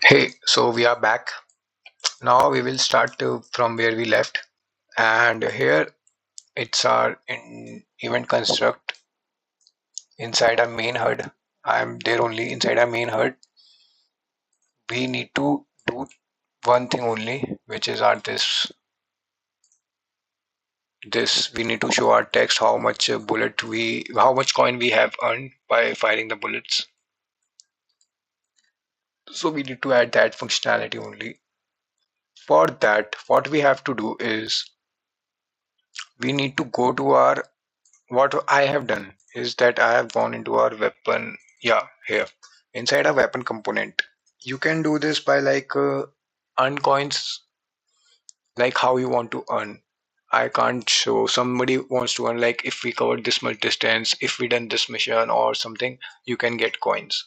Hey, so we are back. Now we will start from where we left. And here it's our event construct inside our main HUD. I'm there only inside our main HUD. We need to do one thing only, which is our this. We need to show our text how much how much coin we have earned by firing the bullets. So we need to add that functionality only. For that, what we have to do is we need to go to our what I have done is that I have gone into our weapon, yeah, here, inside a weapon component. You can do this by earn coins like how you want to earn. I can't show somebody wants to earn like if we covered this much distance, if we done this mission or something, you can get coins.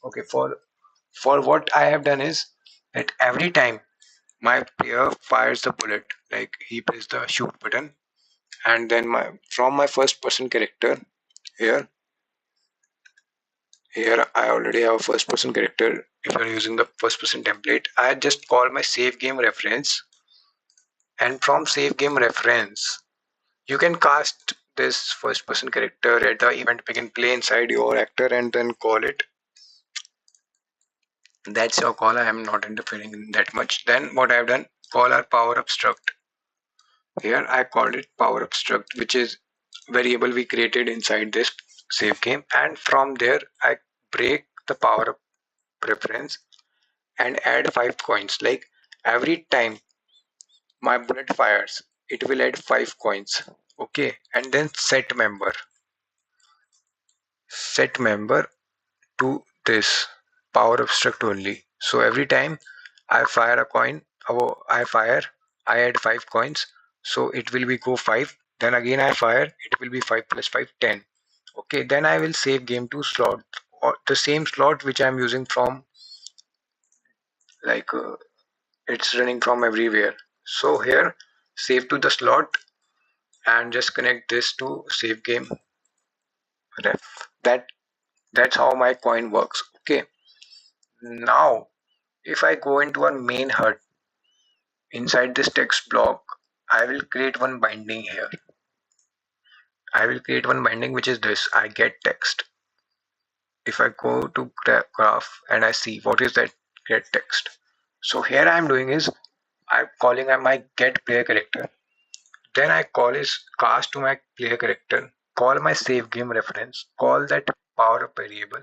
Okay, for what I have done is that every time my player fires the bullet, like he presses the shoot button, and then my from my first person character here Here I already have a first person character. If you're using the first person template, I just call my save game reference, and from save game reference, you can cast this first person character at the event begin play inside your actor and then call it. That's your call. I am not interfering in that much. Then what I've done, call our power struct. Here I called it power struct, which is variable we created inside this save game, and from there I break the power up preference and add 5 coins. Like every time my bullet fires, it will add 5 coins. Okay, and then set member to this power obstruct only. So every time I fire a coin, I add 5 coins. So it will be go 5. Then again I fire, it will be 5 plus 5, 10. Okay, then I will save game to slot or the same slot which I'm using from like it's running from everywhere. So here save to the slot and just connect this to save game ref. That's how my coin works. Okay, now if I go into a main HUD inside this text block, I will create one binding here. I will create one binding which is this I get text. If I go to graph and I see what is that get text, so here I'm doing is I'm calling my get player character. Then I call is cast to my player character, call my save game reference, call that power up variable,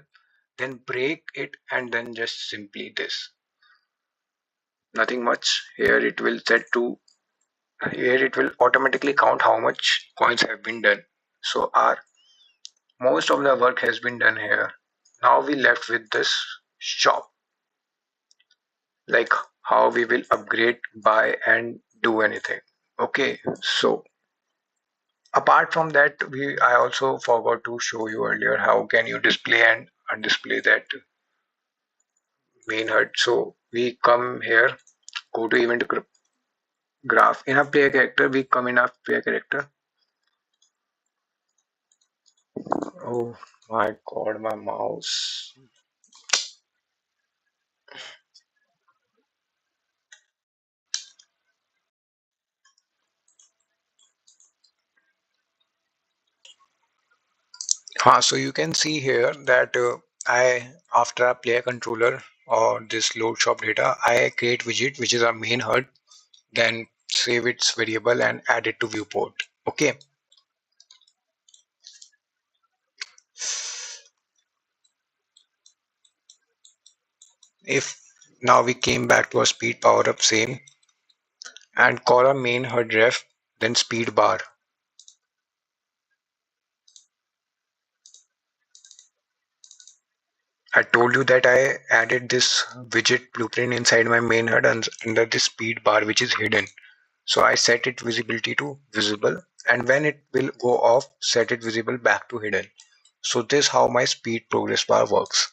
then break it and then just simply this. Nothing much. Here it will automatically count how much coins have been done. So our most of the work has been done here. Now we left with this shop, like how we will upgrade, buy and do anything. Okay, so apart from that, I also forgot to show you earlier how can you display and undisplay that main HUD. So we come here, go to event graph. In a player character, we come in a player character. Oh my god, my mouse. So you can see here that after a player controller or this load shop data, I create widget which is our main HUD, then save its variable and add it to viewport. Okay. If now we came back to our speed power up same and call our main HUD ref, then speed bar. I told you that I added this widget blueprint inside my main HUD and under this speed bar which is hidden. So I set it visibility to visible, and when it will go off, set it visible back to hidden. So this how my speed progress bar works.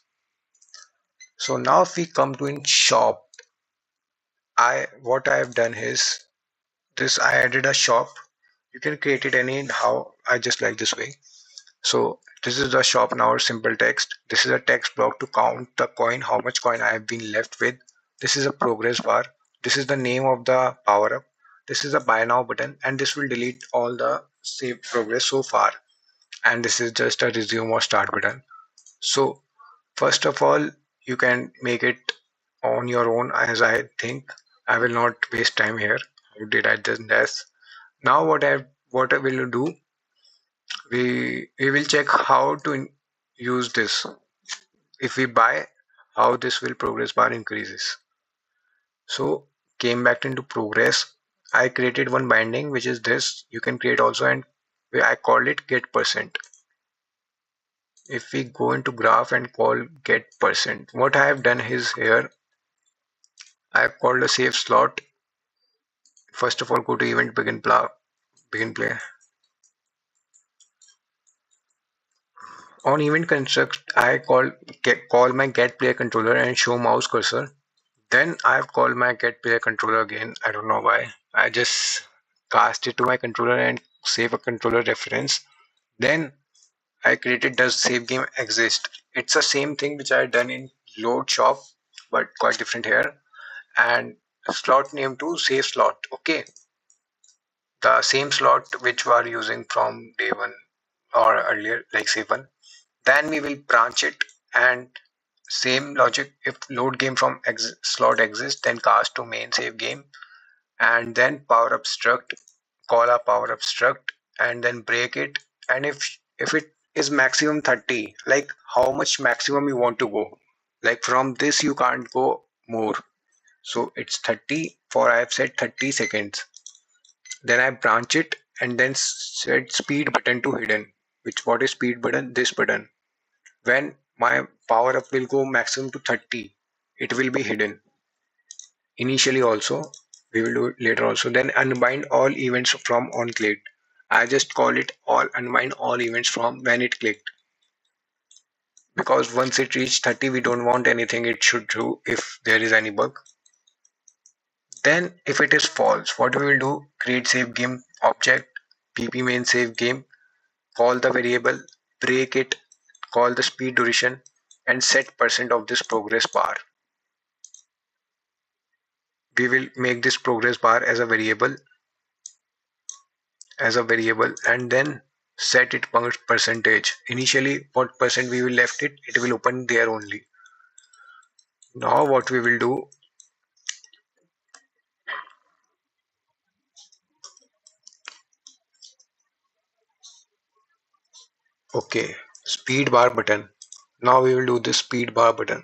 So now if we come to in shop, what I have done is this I added a shop. You can create it any how I just like this way. So this is the shop now, simple text. This is a text block to count the coin, how much coin I have been left with This is a progress bar. This is the name of the power up. This is a buy now button, and this will delete all the saved progress so far. And this is just a resume or start button. So first of all, you can make it on your own, as I think. I will not waste time here. How did I do this? Now what I will do, we will check how to use this. If we buy, how this will progress bar increases. So came back into progress. I created one binding, which is this. You can create also, and I called it get percent. If we go into graph and call get percent, what I have done is here, I have called a save slot. First of all, go to event begin play. On event construct, I call my get player controller and show mouse cursor. Then I've called my get player controller again. I don't know why. I just cast it to my controller and save a controller reference. Then I created does save game exist. It's the same thing which I had done in load shop, but quite different here. And slot name to save slot. Okay, the same slot which we are using from day one or earlier, like save one. Then we will branch it, and same logic. If load game from slot exists, then cast to main save game, and then power up struct, call a power up struct, and then break it. And if it is maximum 30, like how much maximum you want to go, like from this you can't go more. So it's 30, for I have set 30 seconds. Then I branch it and then set speed button to hidden. What is speed button? This button. When my power up will go maximum to 30, it will be hidden. Initially also, we will do it later also. Then unbind all events from on clicked. I just call it all unbind all events from when it clicked. Because once it reached 30, we don't want anything it should do if there is any bug. Then if it is false, what we will do, create save game object, pp main save game, call the variable, break it, call the speed duration, and set percent of this progress bar. We will make this progress bar as a variable, and then set it percentage. Initially what percent we will left it will open there only. Now what we will do, okay, speed bar button. Now we will do this speed bar button.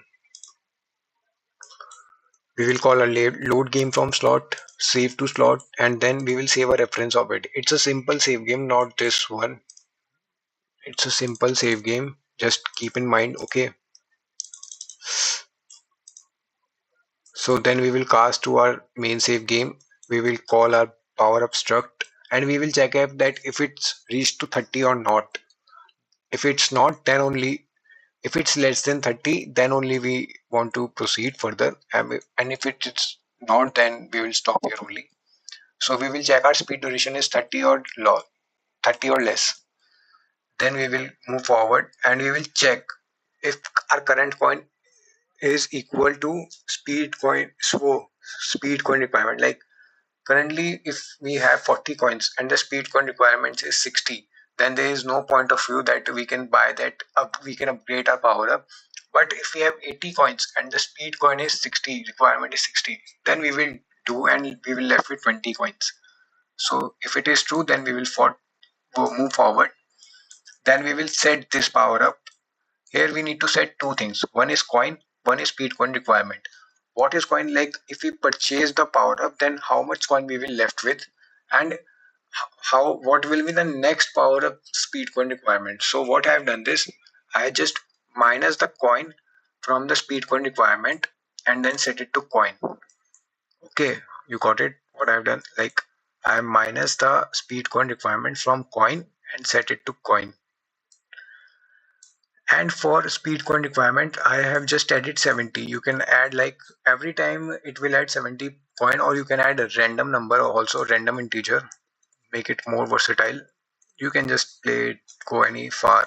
We will call a load game from slot, save to slot, and then we will save a reference of it. It's a simple save game, not this one. It's a simple save game, just keep in mind. Okay, so then we will cast to our main save game. We will call our power up struct, and we will check that if it's reached to 30 or not. If it's not, then only, if it's less than 30, then only we want to proceed further, and if it's not, then we will stop here only. So we will check our speed duration is 30 or 30 or less. Then we will move forward and we will check if our current coin is equal to speed coin requirement. Like currently, if we have 40 coins and the speed coin requirement is 60, then there is no point of view that we can buy that up, we can upgrade our power up. But if we have 80 coins and the speed coin is 60, requirement is 60, then we will do, and we will left with 20 coins. So if it is true, then we will move forward. Then we will set this power up. Here we need to set two things. One is coin, one is speed coin requirement. What is coin? Like if we purchase the power up, then how much coin we will left with, and what will be the next power up speed coin requirement. So what I have done this, I just minus the coin from the speed coin requirement and then set it to coin. Okay, you got it. What I've done, like I minus the speed coin requirement from coin and set it to coin. And for speed coin requirement, I have just added 70. You can add, like every time it will add 70 coin, or you can add a random number, also random integer, make it more versatile. You can just play it, go any far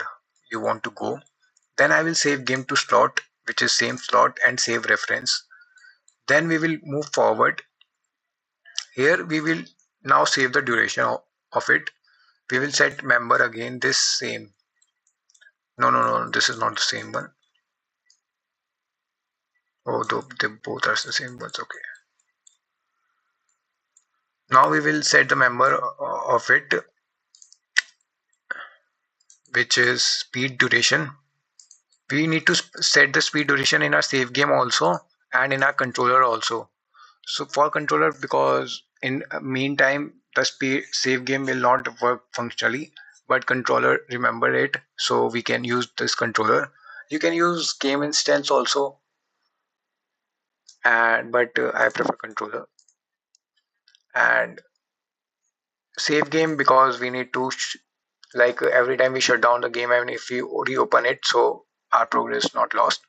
you want to go. Then I will save game to slot, which is same slot, and save reference. Then we will move forward. Here we will now save the duration of it. We will set member again this same. No, this is not the same one. Oh, they both are the same ones. Okay. Now we will set the member of it, which is speed duration. We need to set the speed duration in our save game also and in our controller also. So for controller, because in meantime the speed save game will not work functionally, but controller remember it, so we can use this controller. You can use game instance also, and but I prefer controller. And save game, because we need to like every time we shut down the game and if we reopen it, so our progress not lost.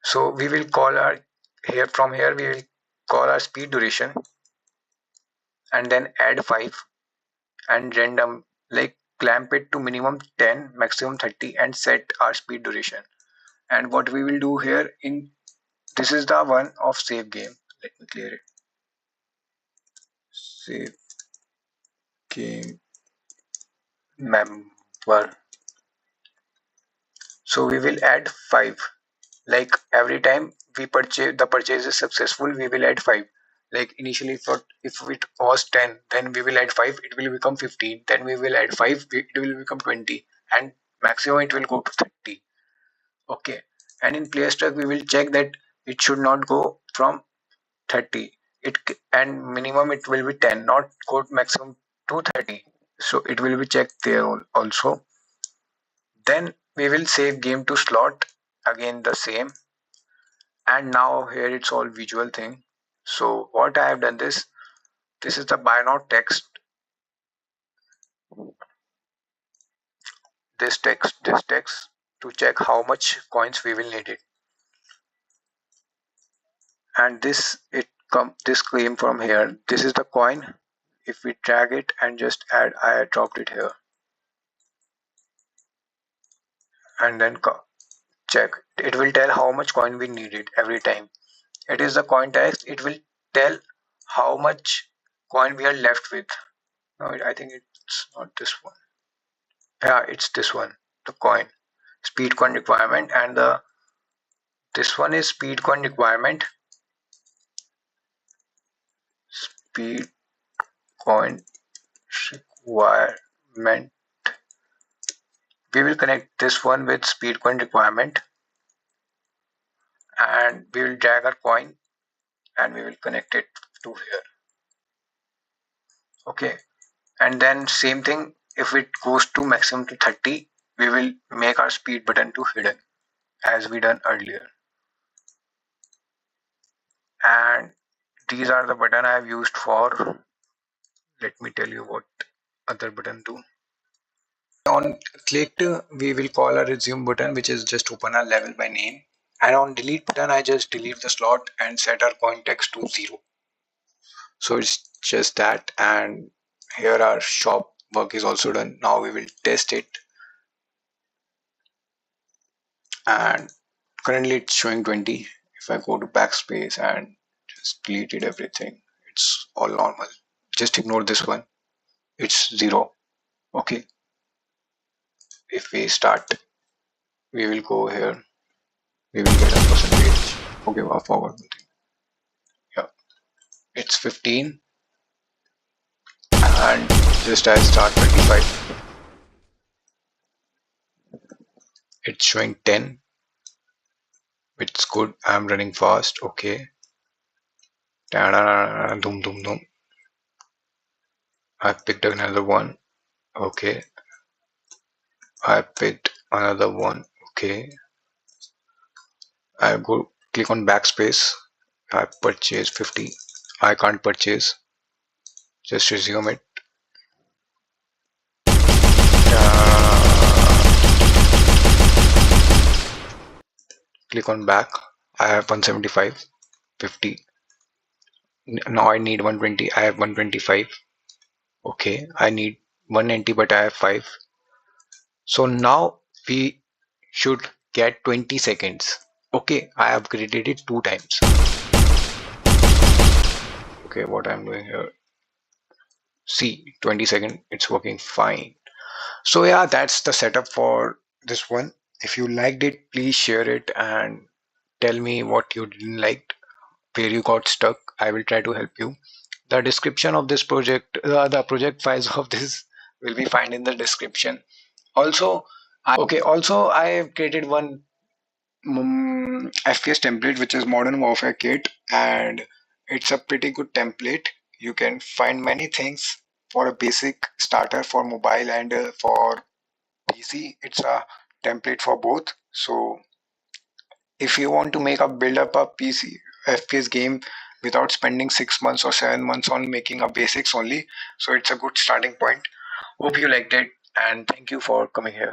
So we will call our here from here we will call our speed duration and then add 5 and random, like clamp it to minimum 10, maximum 30 and set our speed duration. And what we will do here in this is the one of save game. Let me clear it. Save game member. So we will add 5. Like every time we purchase the purchase is successful, we will add 5. Like initially for if it was 10, then we will add 5, it will become 15. Then we will add 5, it will become 20, and maximum it will go to 30. Okay. And in player stack we will check that it should not go from 30. And minimum it will be 10, not go maximum to 30. So it will be checked there also. Then we will save game to slot, again the same. And now here it's all visual thing. So what I have done this is the buy now text. This text to check how much coins we will need it. And this came from here. This is the coin. If we drag it and just add, I dropped it here. And then check. It will tell how much coin we needed every time. It is the coin text. It will tell how much coin we are left with. No, I think it's not this one. Yeah, it's this one. The coin. Speed coin requirement, and this one is speed coin requirement. Speed coin requirement. We will connect this one with speed coin requirement, and we will drag our coin and we will connect it to here. Okay, and then same thing, if it goes to maximum to 30, we will make our speed button to hidden as we done earlier. And these are the button I have used for, let me tell you what other button do. On clicked, we will call a resume button, which is just open a level by name. And on delete button, I just delete the slot and set our coin text to 0. So it's just that. And here our shop work is also done. Now we will test it. And currently it's showing 20. If I go to backspace and just deleted everything, it's all normal. Just ignore this one. It's 0. Okay. If we start, we will go here. We will get a percentage. Okay, forward. Yeah, it's 15. And just I start 25. It's showing 10. It's good. I'm running fast. Okay. Doom, doom, doom. I picked another one. Okay. I picked another one. Okay. I go click on backspace. I purchase 50. I can't purchase. Just resume it. Click on back. I have 175. 50. Now I need 120. I have 125. Okay. I need 190, but I have 5. So now we should get 20 seconds. Okay, I have upgraded it 2 times. Okay, what I'm doing here, see, 20 seconds, it's working fine. So yeah, that's the setup for this one. If you liked it, please share it and tell me what you didn't like, where you got stuck. I will try to help you. The description of this project, the project files of this will be found in the description. Also, also I have created one FPS template, which is Modern Warfare Kit, and it's a pretty good template. You can find many things for a basic starter for mobile and for PC. It's a template for both. So if you want to make a build up a PC FPS game without spending 6 months or 7 months on making a basics only, so it's a good starting point. Hope you liked it, and thank you for coming here.